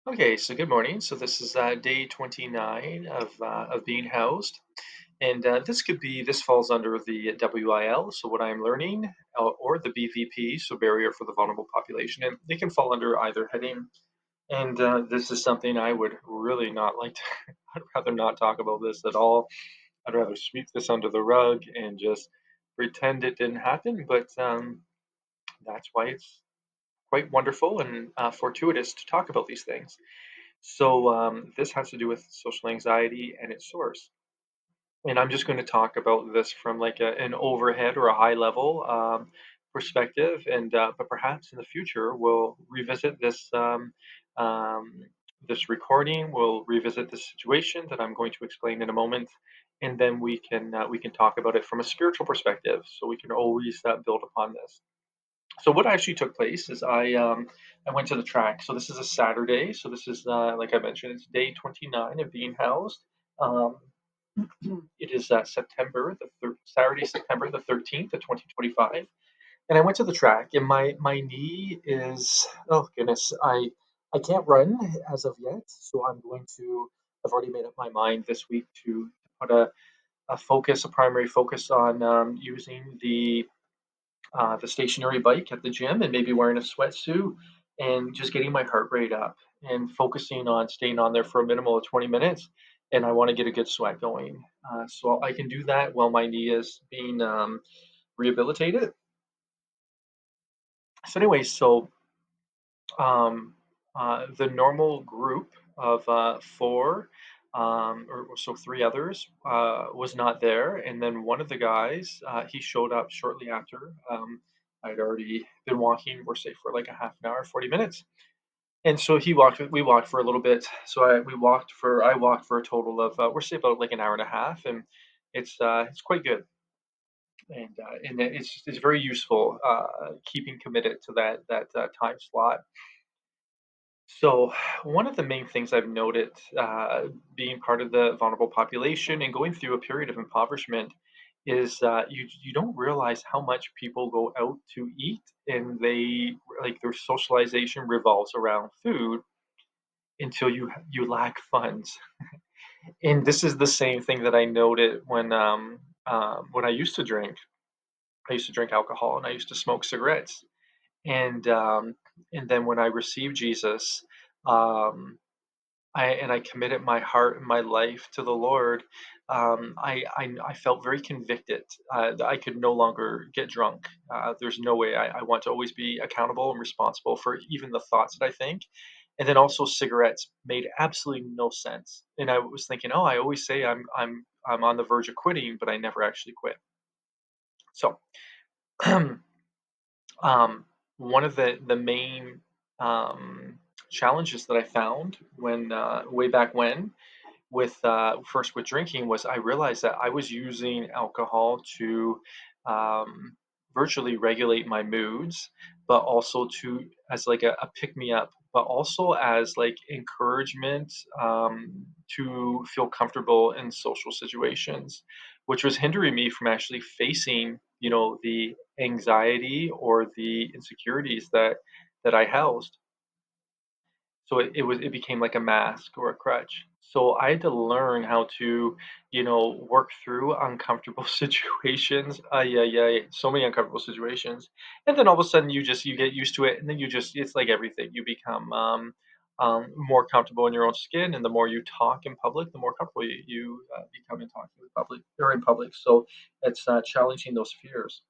Okay, so good morning. So this is day 29 of being housed, and this falls under the WIL, so what I'm learning, or the BVP, so barrier for the vulnerable population, and they can fall under either heading. And this is something I would really not like to. I'd rather not talk about this at all. I'd rather sweep this under the rug and just pretend it didn't happen. But that's why it's quite wonderful and fortuitous to talk about these things. So this has to do with social anxiety and its source. And I'm just going to talk about this from like an overhead or a high level perspective, and but perhaps in the future we'll revisit um, this recording. We'll revisit this situation that I'm going to explain in a moment, and then we can talk about it from a spiritual perspective. So we can always build upon this. So what actually took place is I went to the track. So this is a Saturday. So this is like I mentioned, it's day 29 of being housed. Um, it is Saturday, September the 13th of 2025, and I went to the track. And my knee is, oh goodness, I can't run as of yet. So I'm going to. I've already made up my mind this week to put a primary focus on using the stationary bike at the gym and maybe wearing a sweatsuit and just getting my heart rate up and focusing on staying on there for a minimum of 20 minutes. And I want to get a good sweat going. So I can do that while my knee is being rehabilitated. So, anyway, um, the normal group of four, or so three others, was not there. And then one of the guys, he showed up shortly after. I'd already been walking, we're say for like a half an hour, 40 minutes. And so we walked for a little bit. So I walked for a total of, we're say about like an hour and a half. And it's quite good. And it's very useful, keeping committed to that time slot. So, one of the main things I've noted, being part of the vulnerable population and going through a period of impoverishment, is you don't realize how much people go out to eat, and their socialization revolves around food until you lack funds. And this is the same thing that I noted when I used to drink. I used to drink alcohol and I used to smoke cigarettes. And and then when I received Jesus, um, I committed my heart and my life to the Lord. I felt very convicted that I could no longer get drunk. There's no way. I want to always be accountable and responsible for even the thoughts that I think. And then also cigarettes made absolutely no sense. And I was thinking, oh, I always say I'm on the verge of quitting, but I never actually quit. So um, one of the main challenges that I found when way back when with first with drinking was I realized that I was using alcohol to um, virtually regulate my moods, but also to as like a pick me up, but also as like encouragement to feel comfortable in social situations, which was hindering me from actually facing, the anxiety or the insecurities that I housed. So it became like a mask or a crutch. So I had to learn how to, work through uncomfortable situations. Yeah, yeah, so many uncomfortable situations, and then all of a sudden you get used to it, and then it's like everything. You become more comfortable in your own skin, and the more you talk in public, the more comfortable you become in talking with public or in public. So it's challenging those fears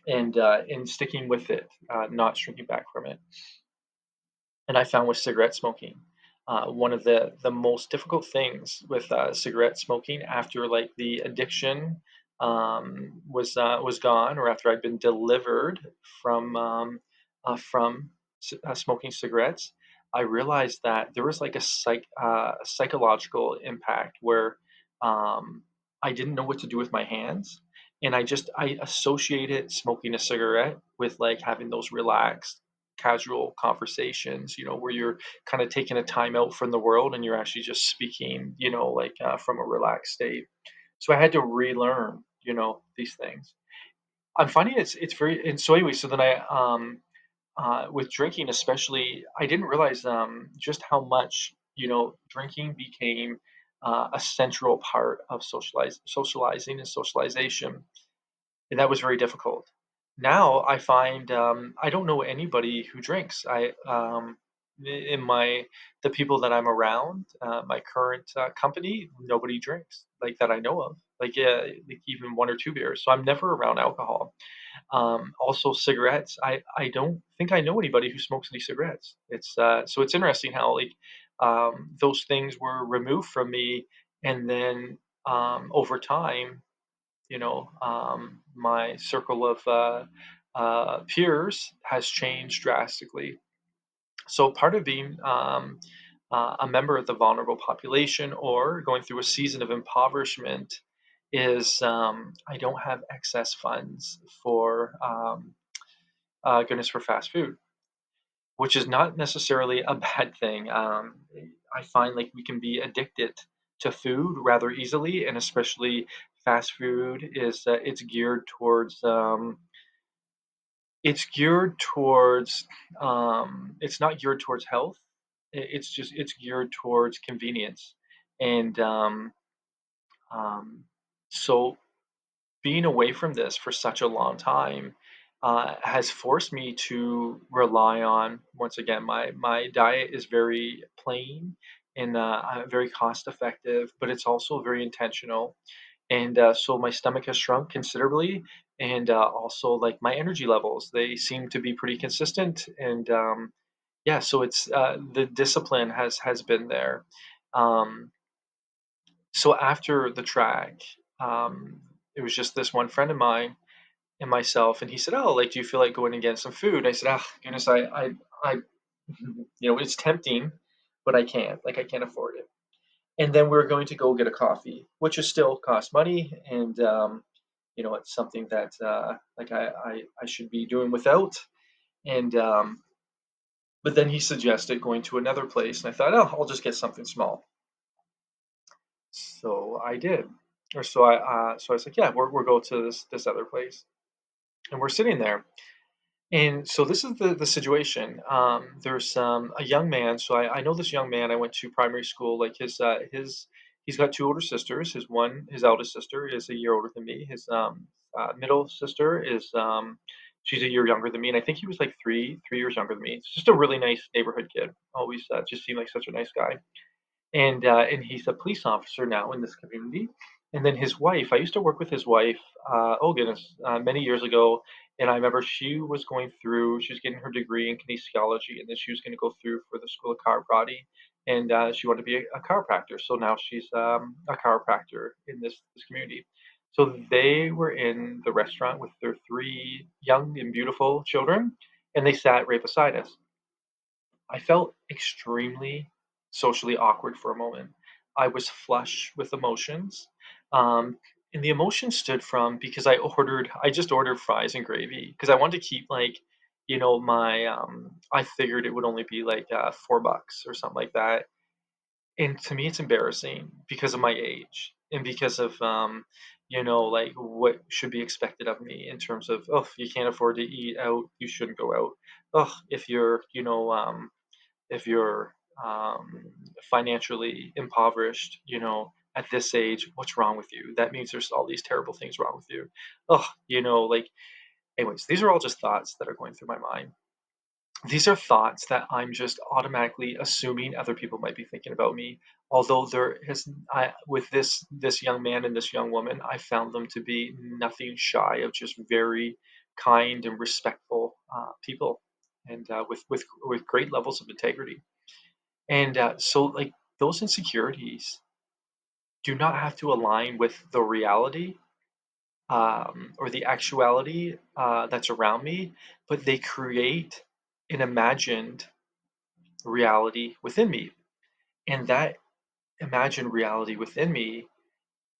and sticking with it, not shrinking back from it. And I found with cigarette smoking, one of the most difficult things with cigarette smoking after like the addiction was gone, or after I'd been delivered from smoking cigarettes, I realized that there was like a psychological impact where I didn't know what to do with my hands, and I associated smoking a cigarette with like having those relaxed casual conversations, where you're kind of taking a time out from the world and you're actually just speaking, like from a relaxed state. So I had to relearn, these things. I'm finding it's very, and so anyway, so then with drinking, especially, I didn't realize just how much drinking became a central part of socializing and socialization, and that was very difficult. Now I find I don't know anybody who drinks. In my the people that I'm around, my current company, nobody drinks like that I know of. Like, yeah, like even one or two beers. So I'm never around alcohol. Also cigarettes. I don't think I know anybody who smokes any cigarettes. So it's interesting how like those things were removed from me, and then over time, my circle of peers has changed drastically. So part of being a member of the vulnerable population or going through a season of impoverishment is I don't have excess funds for goodness for fast food, which is not necessarily a bad thing. I find like we can be addicted to food rather easily, and especially fast food is it's geared towards it's not geared towards health. It's geared towards convenience, and um, so being away from this for such a long time has forced me to rely on, once again, my diet is very plain and very cost effective, but it's also very intentional. And so my stomach has shrunk considerably, and also like my energy levels, they seem to be pretty consistent. And yeah, so it's the discipline has been there. Um, so after the track, um, it was just this one friend of mine and myself, and he said, "Oh, like, do you feel like going and getting some food?" I said, "Ah, goodness, I, it's tempting, but I can't. Like, I can't afford it." And then we are going to go get a coffee, which is still cost money, and it's something that like I should be doing without. And but then he suggested going to another place, and I thought, oh, I'll just get something small. So I did, or so I was like, yeah, we'll go to this other place, and we're sitting there. And so this is the situation. There's a young man. So I know this young man. I went to primary school. Like his he's got two older sisters. His eldest sister is a year older than me. His middle sister is she's a year younger than me, and I think he was like three years younger than me. It's just a really nice neighborhood kid. Always just seemed like such a nice guy, and he's a police officer now in this community. And then his wife, I used to work with his wife, oh goodness, many years ago, and I remember she was getting her degree in kinesiology, and then she was going to go through for the School of Chiropractic, and she wanted to be a chiropractor. So now she's a chiropractor in this community. So they were in the restaurant with their three young and beautiful children, and they sat right beside us. I felt extremely socially awkward for a moment. I was flush with emotions. Um, and the emotion stood from because I just ordered fries and gravy because I wanted to keep like, I figured it would only be like $4 or something like that. And to me, it's embarrassing because of my age and because of, like what should be expected of me in terms of, oh, you can't afford to eat out, you shouldn't go out. Oh, if you're financially impoverished, at this age, what's wrong with you? That means there's all these terrible things wrong with you. Oh, like, anyways, these are all just thoughts that are going through my mind. These are thoughts that I'm just automatically assuming other people might be thinking about me. Although with this young man and this young woman, I found them to be nothing shy of just very kind and respectful people, and with great levels of integrity. And so, like, those insecurities do not have to align with the reality or the actuality that's around me, but they create an imagined reality within me. And that imagined reality within me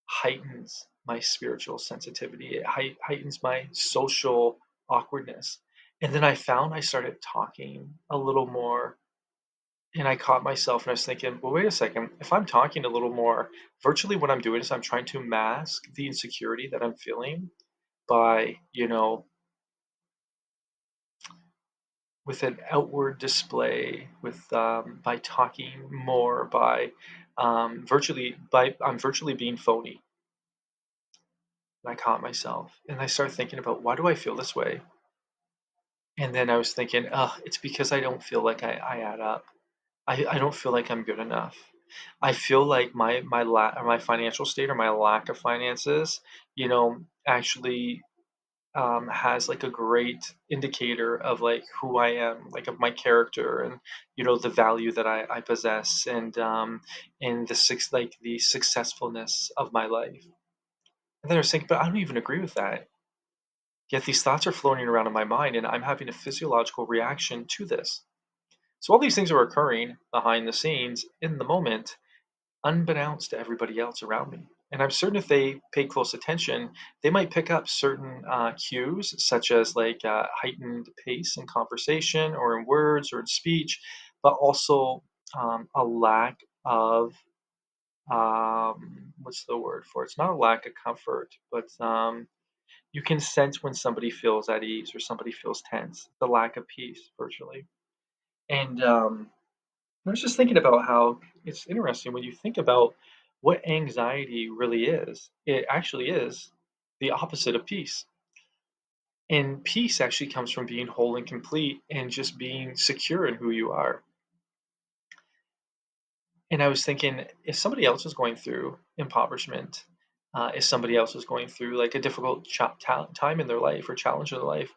heightens my spiritual sensitivity, it heightens my social awkwardness. And then I found I started talking a little more. And I caught myself and I was thinking, well, wait a second. If I'm talking a little more, virtually what I'm doing is I'm trying to mask the insecurity that I'm feeling by, with an outward display, with by talking more, by I'm virtually being phony. And I caught myself, and I started thinking about why do I feel this way? And then I was thinking, it's because I don't feel like I add up. I don't feel like I'm good enough. I feel like my financial state or my lack of finances, actually has like a great indicator of like who I am, like of my character and the value that I possess and like the successfulness of my life. And then I was thinking, but I don't even agree with that. Yet these thoughts are floating around in my mind, and I'm having a physiological reaction to this. So all these things are occurring behind the scenes in the moment, unbeknownst to everybody else around me. And I'm certain if they pay close attention, they might pick up certain cues, such as like heightened pace in conversation or in words or in speech, but also a lack of what's the word for it? It's not a lack of comfort, but you can sense when somebody feels at ease or somebody feels tense, the lack of peace, virtually. And I was just thinking about how it's interesting when you think about what anxiety really is. It actually is the opposite of peace. And peace actually comes from being whole and complete and just being secure in who you are. And I was thinking, if somebody else is going through impoverishment, if somebody else is going through like a difficult time in their life or challenge in their life,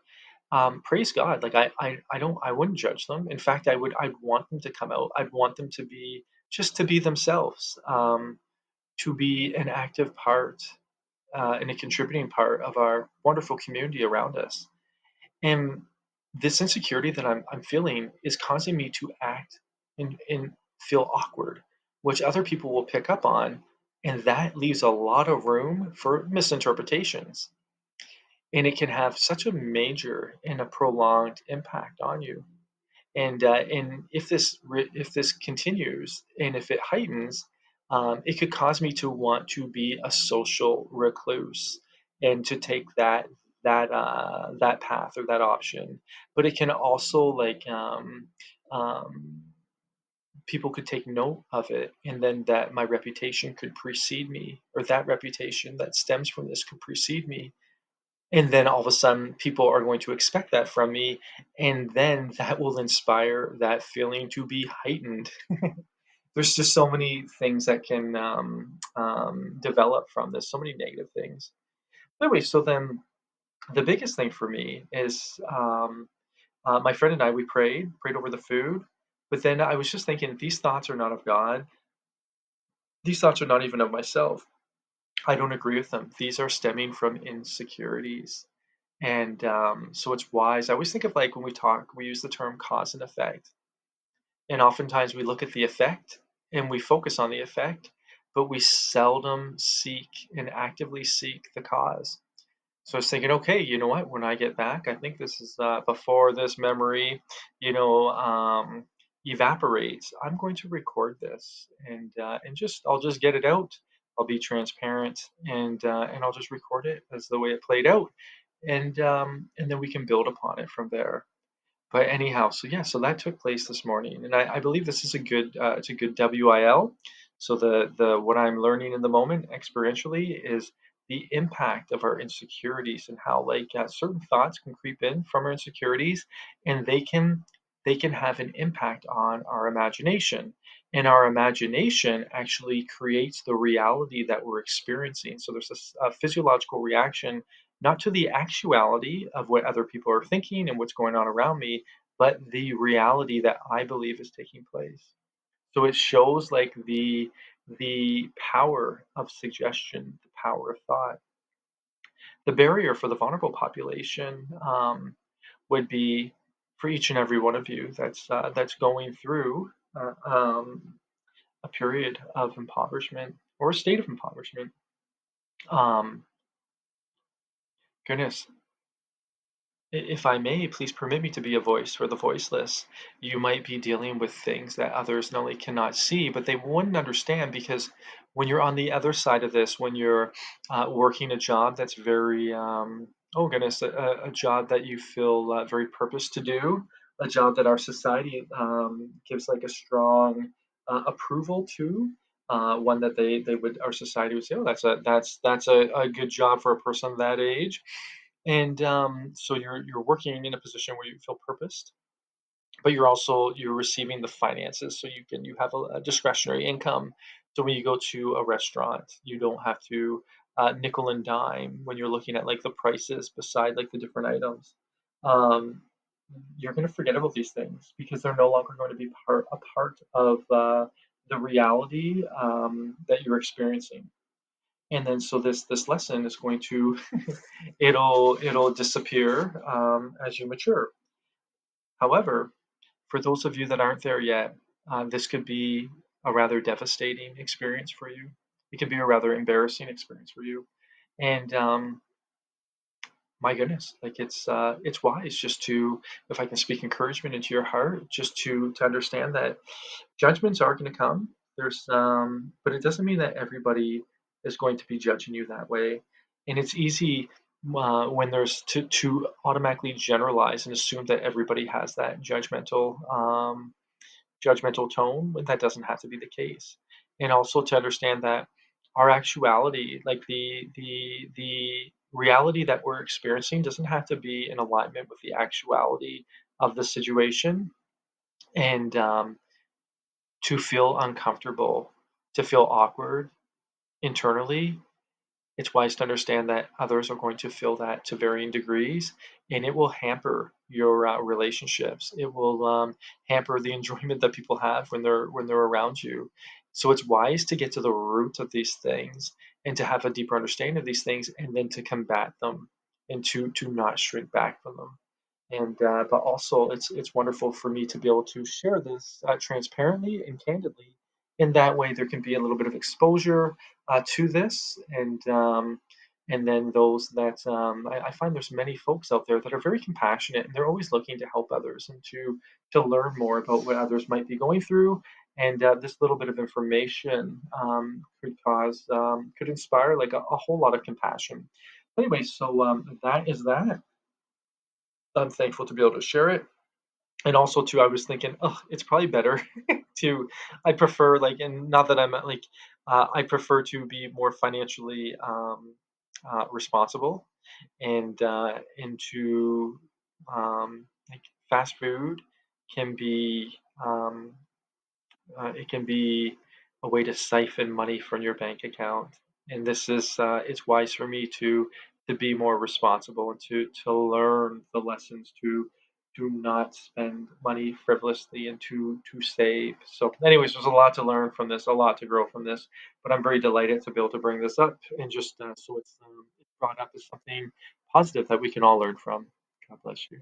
praise God. Like I wouldn't judge them. In fact, I'd want them to come out. I'd want them to be just to be themselves, to be an active part and a contributing part of our wonderful community around us. And this insecurity that I'm feeling is causing me to act and feel awkward, which other people will pick up on. And that leaves a lot of room for misinterpretations. And it can have such a major and a prolonged impact on you. And if this continues and if it heightens, it could cause me to want to be a social recluse and to take that path or that option. But it can also um, people could take note of it, and then that my reputation could precede me, or that reputation that stems from this could precede me, and then all of a sudden, people are going to expect that from me. And then that will inspire that feeling to be heightened. There's just so many things that can develop from this, so many negative things. Anyway, so then the biggest thing for me is my friend and I, we prayed over the food. But then I was just thinking, these thoughts are not of God. These thoughts are not even of myself. I don't agree with them. These are stemming from insecurities. And so it's wise. I always think of like when we talk, we use the term cause and effect. And oftentimes we look at the effect and we focus on the effect, but we seldom seek and actively seek the cause. So I was thinking, okay, you know what? When I get back, I think this is before this memory, you know, evaporates. I'm going to record this and just I'll just get it out. I'll be transparent and I'll just record it as the way it played out, and then we can build upon it from there. But anyhow, so yeah, so that took place this morning, and I believe this is a good it's a good WIL. So the what I'm learning in the moment experientially is the impact of our insecurities and how like certain thoughts can creep in from our insecurities, and they can have an impact on our imagination, and our imagination actually creates the reality that we're experiencing. So there's a physiological reaction not to the actuality of what other people are thinking and what's going on around me, but the reality that I believe is taking place. So it shows like the power of suggestion, the power of thought. The barrier for the vulnerable population would be for each and every one of you that's going through a period of impoverishment or a state of impoverishment. Um, Goodness, if I may, please permit me to be a voice for the voiceless. You might be dealing with things that others not only cannot see, but they wouldn't understand because when you're on the other side of this, when you're working a job that's very, oh goodness, a job that you feel very purpose to do, a job that our society gives like a strong approval to. One that they would our society would say, oh, that's a good job for a person that age. And so you're working in a position where you feel purposed, but you're receiving the finances, so you have a discretionary income. So when you go to a restaurant, you don't have to nickel and dime when you're looking at like the prices beside like the different items. Um, you're going to forget about these things because they're no longer going to be a part of the reality that you're experiencing. And then so this lesson is going to it'll disappear as you mature. However, for those of you that aren't there yet, this could be a rather devastating experience for you. It could be a rather embarrassing experience for you. And my goodness, like it's wise just to, if I can speak encouragement into your heart, just to understand that judgments are going to come. There's but it doesn't mean that everybody is going to be judging you that way. And it's easy when there's to automatically generalize and assume that everybody has that judgmental tone, but that doesn't have to be the case. And also to understand that our actuality, like the reality that we're experiencing, doesn't have to be in alignment with the actuality of the situation. And to feel uncomfortable, to feel awkward internally, it's wise to understand that others are going to feel that to varying degrees, and it will hamper your relationships. It will hamper the enjoyment that people have when they're around you. So it's wise to get to the root of these things and to have a deeper understanding of these things, and then to combat them and to not shrink back from them. And but also it's wonderful for me to be able to share this transparently and candidly. In that way, there can be a little bit of exposure to this, and then those that I find there's many folks out there that are very compassionate, and they're always looking to help others and to learn more about what others might be going through. And this little bit of information could inspire like a whole lot of compassion. Anyway, so that is that. I'm thankful to be able to share it. And also too, I was thinking, oh, it's probably better to. I prefer like, and not that I'm like, I prefer to be more financially responsible, and to like fast food can be it can be a way to siphon money from your bank account. And this is it's wise for me to be more responsible and to learn the lessons to not spend money frivolously and to save. So, anyways, there's a lot to learn from this, a lot to grow from this. But I'm very delighted to be able to bring this up and just so it's brought up as something positive that we can all learn from. God bless you.